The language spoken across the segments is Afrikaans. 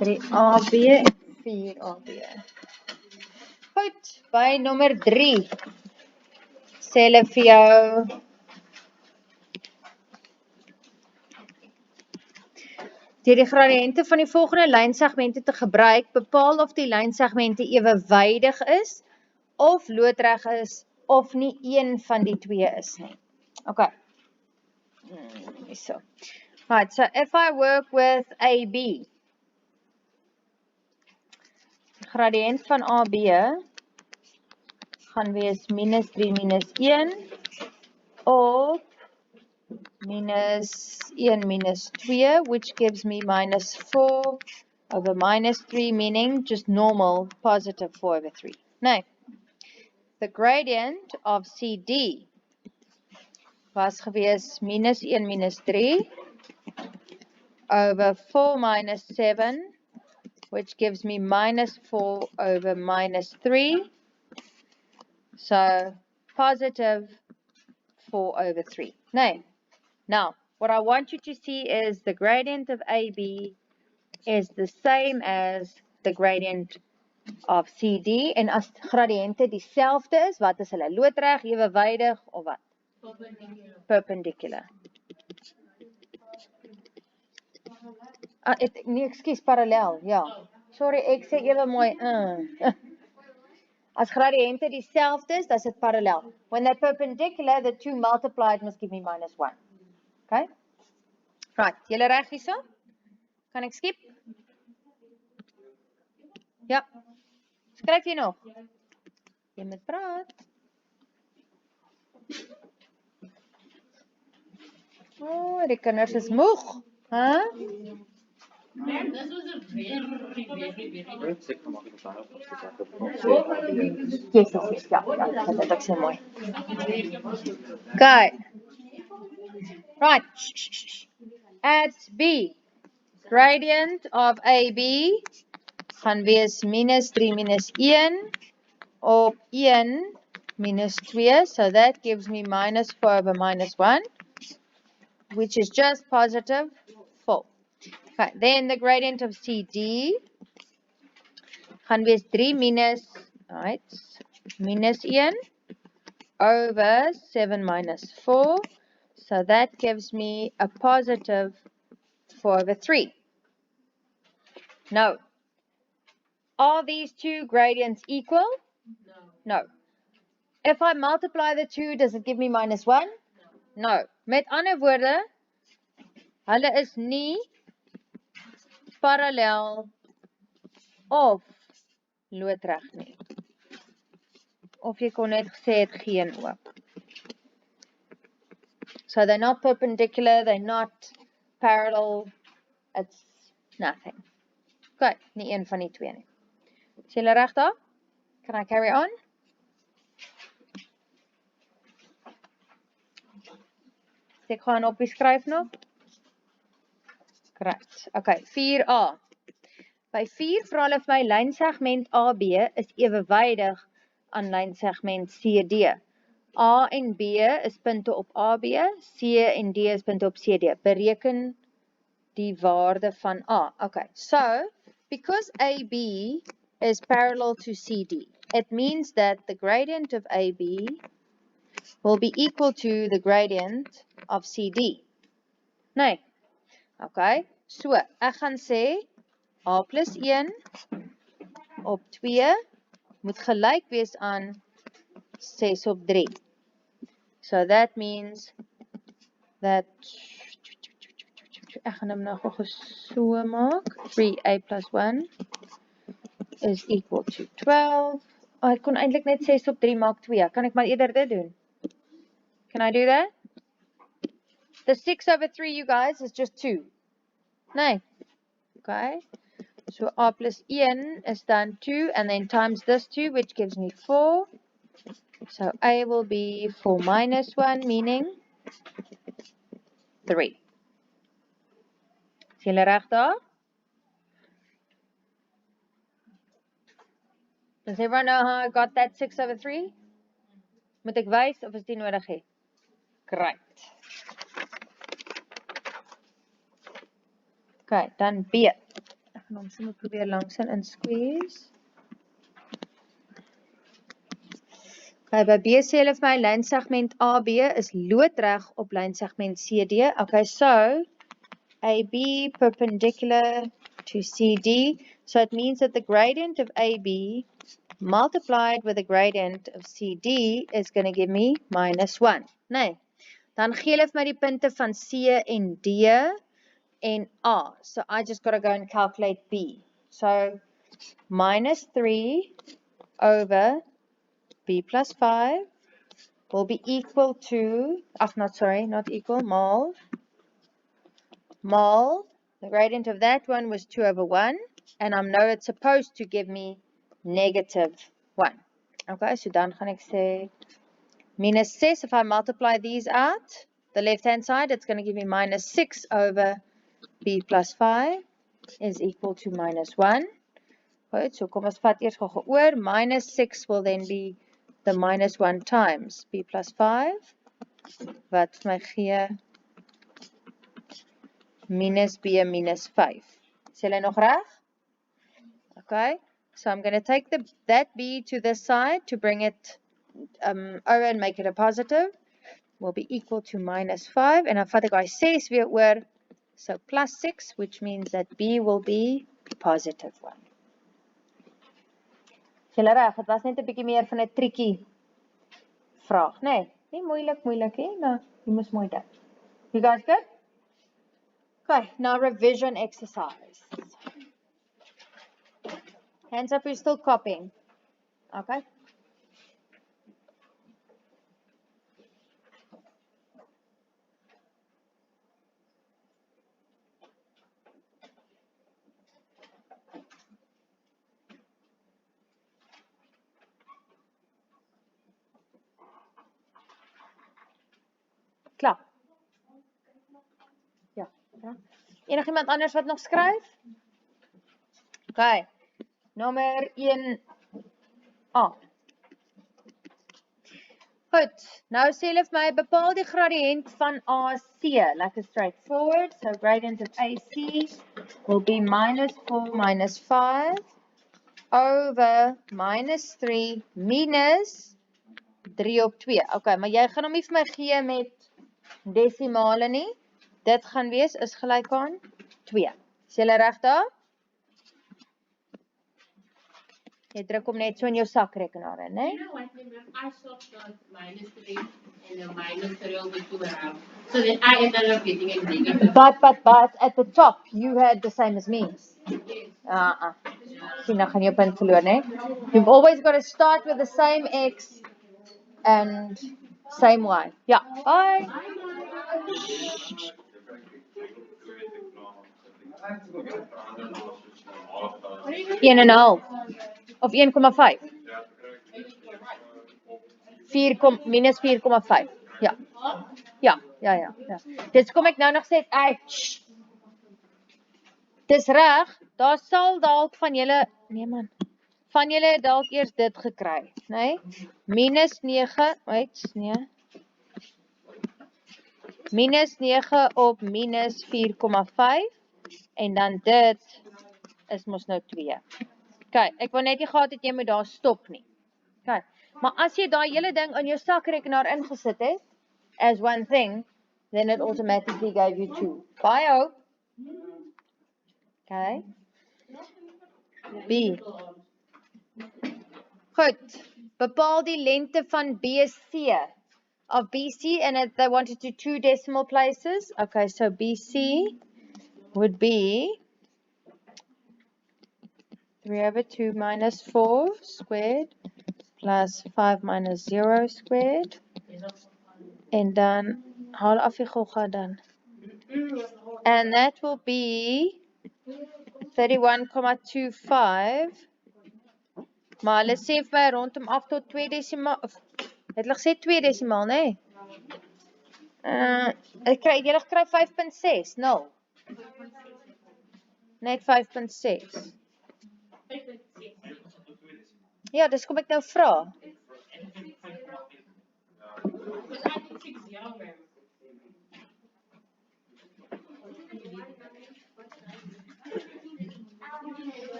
3AB en 4AB. Goed, by nommer 3 sê hulle vir jou deur die gradiënte van die volgende lynsegmente te gebruik, bepaal of die lynsegmente ewewydig is of loodreg is of nie een van die twee is nie. Okay. So. Right, so if I work with AB, gradiënt van AB gaan wees minus 3 minus 1 of minus 1 minus 2, which gives me minus 4 over minus 3, meaning just normal positive 4 over 3. Now, the gradient of CD was gewees minus 1 minus 3 over 4 minus 7, which gives me minus 4 over minus 3. So, positive 4 over 3. Now, what I want you to see is the gradient of AB is the same as the gradient of CD. En as gradiënte dieselfde is, wat is hulle? Loodreg, ewewydig of wat? Perpendicular. Nee, ekskuus, parallel, ja. Sorry, ek sê ewe mooi. As gradiënte dieselfde is, dan is dit parallel. When they're perpendicular, the two multiplied must give me minus 1. Okay? Right, julle reg hierso? Kan ek skip? Ja. Skryf jy nog? Jy moet praat. Oh, die kinders is moeg. Huh? Jesus, ja, dat is so mooi. Okay. Right. At B, gradient of AB gaan wees minus 3 minus 1 op 1 minus 2. So that gives me minus 4 over minus 1, which is just positive 4. Okay, then the gradient of CD gaan wees 3 minus, right, minus 1 over 7 minus 4. So that gives me a positive 4 over 3. Now, are these two gradients equal? No. If I multiply the two, does it give me minus 1? No. Met ander woorde, hulle is nie parallel of loodreg nie. Of jy kon net gesê het geen ook. So they're not perpendicular, they're not parallel, it's nothing. Good, nie een van die twee nie. Is julle reg daar? Can I carry on? Ek gaan op skryf nog. Correct. Okay, 4A. By 4 vra hulle vir my lynsegment AB is ewewydig aan lynsegment CD. A en B is punte op AB, C en D is punte op CD. Bereken die waarde van A. Okay, so because AB is parallel to CD, it means that the gradient of AB will be equal to the gradient of CD. Nee. Okay, so ek gaan sê A plus 1 op 2 moet gelyk wees aan 6 op 3. So that means that ek gaan hom nou gou so maak. 3A plus 1 is equal to 12. Oh, ek kon eintlik net 6 op 3 maak 2. Kan ek maar eerder dit doen? Can I do that? The 6 over 3, you guys, is just 2. Nee. Okay. So A plus 1 is then 2, and then times this 2, which gives me 4. So A will be 4 minus 1, meaning 3. Is julle reg daar? Does everyone know how I got that 6 over 3? Moet ek wys of is dit nodig hê? Great. Okay, dan B. gaan hom sommer probeer langsaan in squeeze. Okay, by B sê hulle vir my lynsegment AB is loodreg op lynsegment CD. Okay, so AB perpendicular to CD. So it means that the gradient of AB multiplied with the gradient of CD is going to give me -1. Nee, dan gee hulle vir my die punte van C en D en A. So I just got to go and calculate B. So -3 over B plus 5 will be equal to, not equal, mole. The gradient of that one was 2 over 1. And I know it's supposed to give me -1. Okay, so dan gaan ek sê -6. If I multiply these out, the left-hand side, it's going to give me -6 over B plus 5 is equal to -1. Right, so kom ons vat eers gou oor. -6 will then be the -1 times B plus 5. Wat vir my gee minus B minus 5. Is julle nog reg? Okay, so I'm going to take that B to this side to bring it over and make it a positive. Will be equal to -5. En dan vat ek daai 6 weer oor. So plus 6, which means that B will be positive 1. Is julle reg? Het was net 'n bietjie meer van 'n triekie vraag, nee? Nie moeilik hè, maar jy moet mooi doen. You guys good? Okay, now revision exercise. Hands up, you're still copying. Okay. Klaar. Ja. Enigiemand anders wat nog skryf? Okay. Nommer 1A. Goed, nou sê hulle vir my bepaal die gradiënt van AC. Lekker straightforward. So gradient of AC will be -4 minus 5 over -3 minus 3 op 2. Okay, maar jy gaan hom nie vir my gee met desimale nie. Dit gaan wees is gelyk aan 2. Is julle reg daar? Jy druk hom net so in jou sakrekenaar in, né? You know what, I swapped out -3 and a -3 over 2 around. So then I ended up getting a negative. But at the top you had the same as me. Sien, dan gaan jy punt verloor, né? You've always got to start with the same X and same Y. Ja, bye. 1,5 of 1,5. Minus 4,5. Ja. Dis kom ek nou nog sê, dis reg, daar sal dalk van julle, nee man, van julle het dalk eers dit gekry, né? -9, nee. -9 op -4,5 en dan dit is mos nou 2. Okay, ek wou net nie gehad het jy moet daar stop nie. Okay, maar as jy daai hele ding in jou sakrekenaar ingesit het, as one thing, then it automatically gave you 2. Bye hope. Okay. B. Goed, bepaal die lengte van BC. Of BC, and they wanted to 2 decimal places. Okay, so BC would be 3 over 2 minus 4 squared plus 5 minus 0 squared. And then, haal af die gogga dan. And that will be 31,25. Maar hulle sê vir my rondom af tot 2 desimaal. Het hulle gesê 2 desimaal, né? Julle kry 5.6, 0. Net 5.6. Ja, dis kom ek nou vra.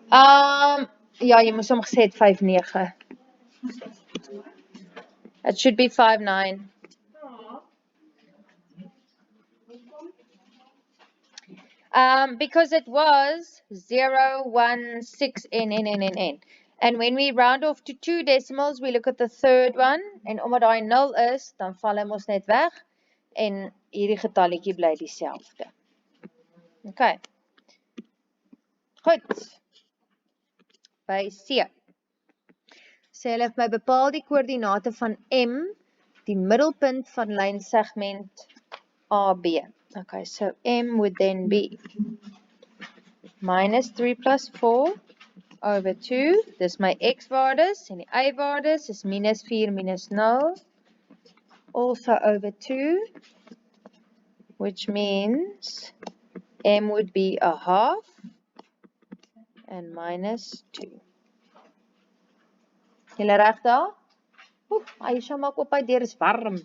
Ja, jy moes hom gesê het 5,9. It should be 5,9. Because it was 0,16 And when we round off to 2 decimals, we look at the third one. En omdat daai 0 is, dan val hy mos net weg. En hierdie getalletjie bly dieselfde. Okay. Goed. By C. Sê hulle vir my bepaal die koördinate van M, die middelpunt van lynsegment AB. Okay, so M would then be minus 3 plus 4 over 2. Dis my x-waardes en die y-waardes is minus 4 minus 0. Also over 2, which means M would be a half and minus 2. Julle reg daar? Aisha maak op, hy deur is warm.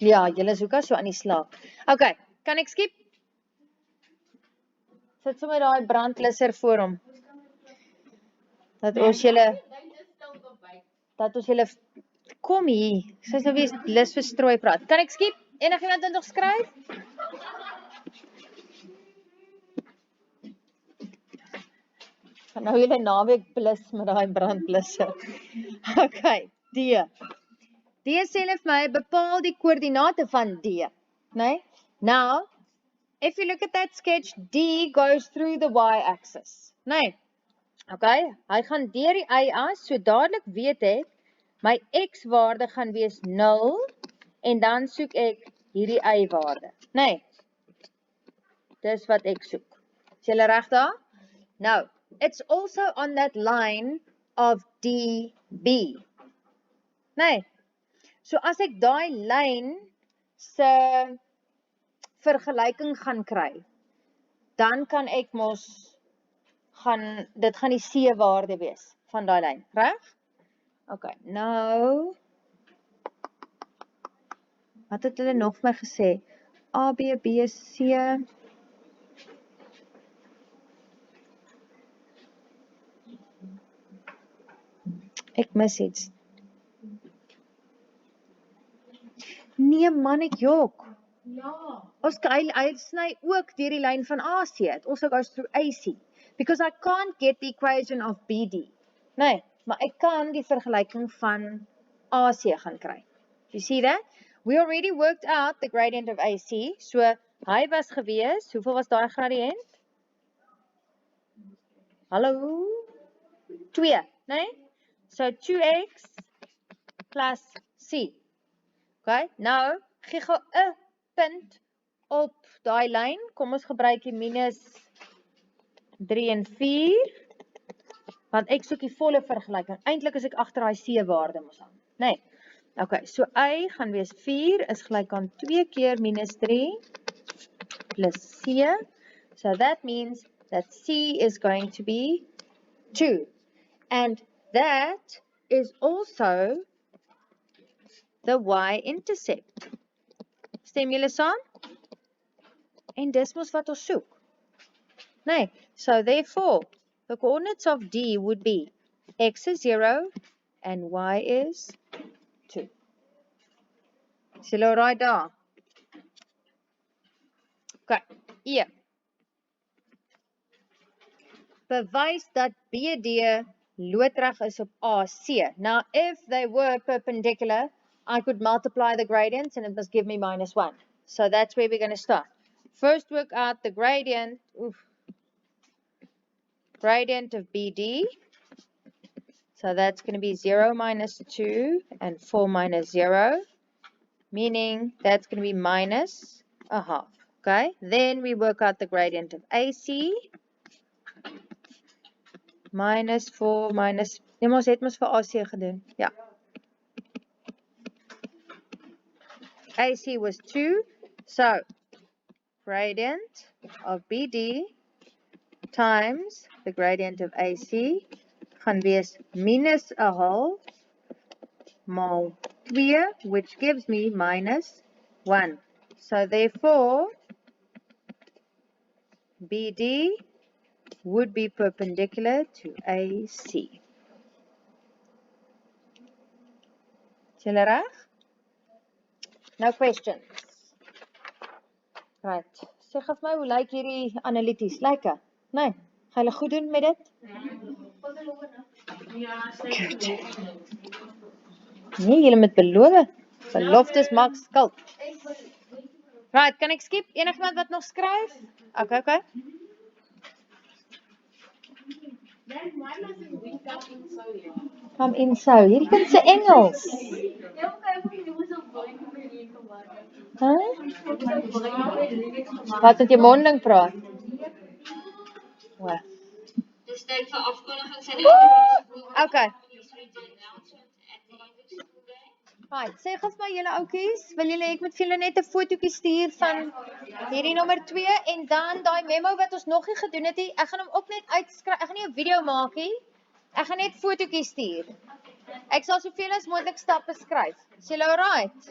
Ja, julle is ook al so aan die slaap. Okay, kan ek skip? Sit sommer daai brandlusser voor hom. Dat ons julle kom hier. Sy's nou weer lus vir strooi praat. Kan ek skip? Enigiemand nog skryf? Gaan nou julle naweek blus met daai brandlusser. Okay, D. D sê vir my bepaal die koördinate van D, né? Now, if you look at that sketch, D goes through the y-axis, né? Okay, hy gaan deur die y-as, so dadelik weet ek my x-waarde gaan wees 0 en dan soek ek hierdie y-waarde, né? Dis wat ek soek. Is julle reg daar? Now, it's also on that line of DB, né? So as ek daai lyn se vergelyking gaan kry, dan kan ek mos dit gaan die C-waarde wees van daai lyn, reg? Okay, nou wat het hulle nog vir my gesê? A, B, B, C. Ek mis iets. Nee man, ek jok. Ja. Ons hy sny ook deur die lyn van AC. It also goes through AC. Because I can't get the equation of BD. Nee, maar ek kan die vergelyking van AC gaan kry. You see that? We already worked out the gradient of AC. So, hy was gewees, hoeveel was daai gradient? Hallo? 2, nee? So, 2x plus C. Okay, nou, gee gou 'n punt op daai lyn. Kom ons gebruik die minus 3 en 4. Want ek soek die volle vergelyking. Eintlik is ek agter daai C-waarde mos aan, né? Nee. Okay, so y gaan wees 4 is gelyk aan 2 keer minus 3 plus C. So that means that C is going to be 2. And that is also the y-intercept. Stem julle saam? En dis mos wat ons soek. Nee, so therefore, the coordinates of D would be x is 0 and y is 2. Is julle alright daar? Okay, E. Bewys dat BD loodreg is op AC. Now, if they were perpendicular, I could multiply the gradients and it must give me minus 1. So that's where we're going to start. First, work out the gradient of BD. So that's going to be 0 minus 2 and 4 minus 0, meaning that's going to be minus a half. Okay, then we work out the gradient of AC. Minus 4 minus, ons het mos vir AC gedoen, ja. AC was 2, so gradient of BD times the gradient of AC gaan wees minus a half mal 2, which gives me minus 1. So therefore, BD would be perpendicular to AC. Is julle reg? Nou questions. Right. Sê gou vir my, hoe lyk hierdie analities? Lyk dit? Nee. Gaan julle goed doen met dit? Good. Nee, julle moet beloof. Beloftes maak skuld. Right, kan ek skip? Enigiemand wat nog skryf? Okay. Come in so. Hierdie kind se Engels. Huh? Wat het jy mondeling praat? Wat? Dis tyd vir afkondigings en Okay. Right, sê gou vir my julle oudjies, wil julle ek moet vir julle net 'n fotootjie stuur van hierdie nommer 2 en dan daai memo wat ons nog nie gedoen het nie. Ek gaan hom ook net uitskryf. Ek gaan nie 'n video maak nie. Ek gaan net fotootjies stuur. Ek sal soveel as moontlik stappe skryf. Is julle alright?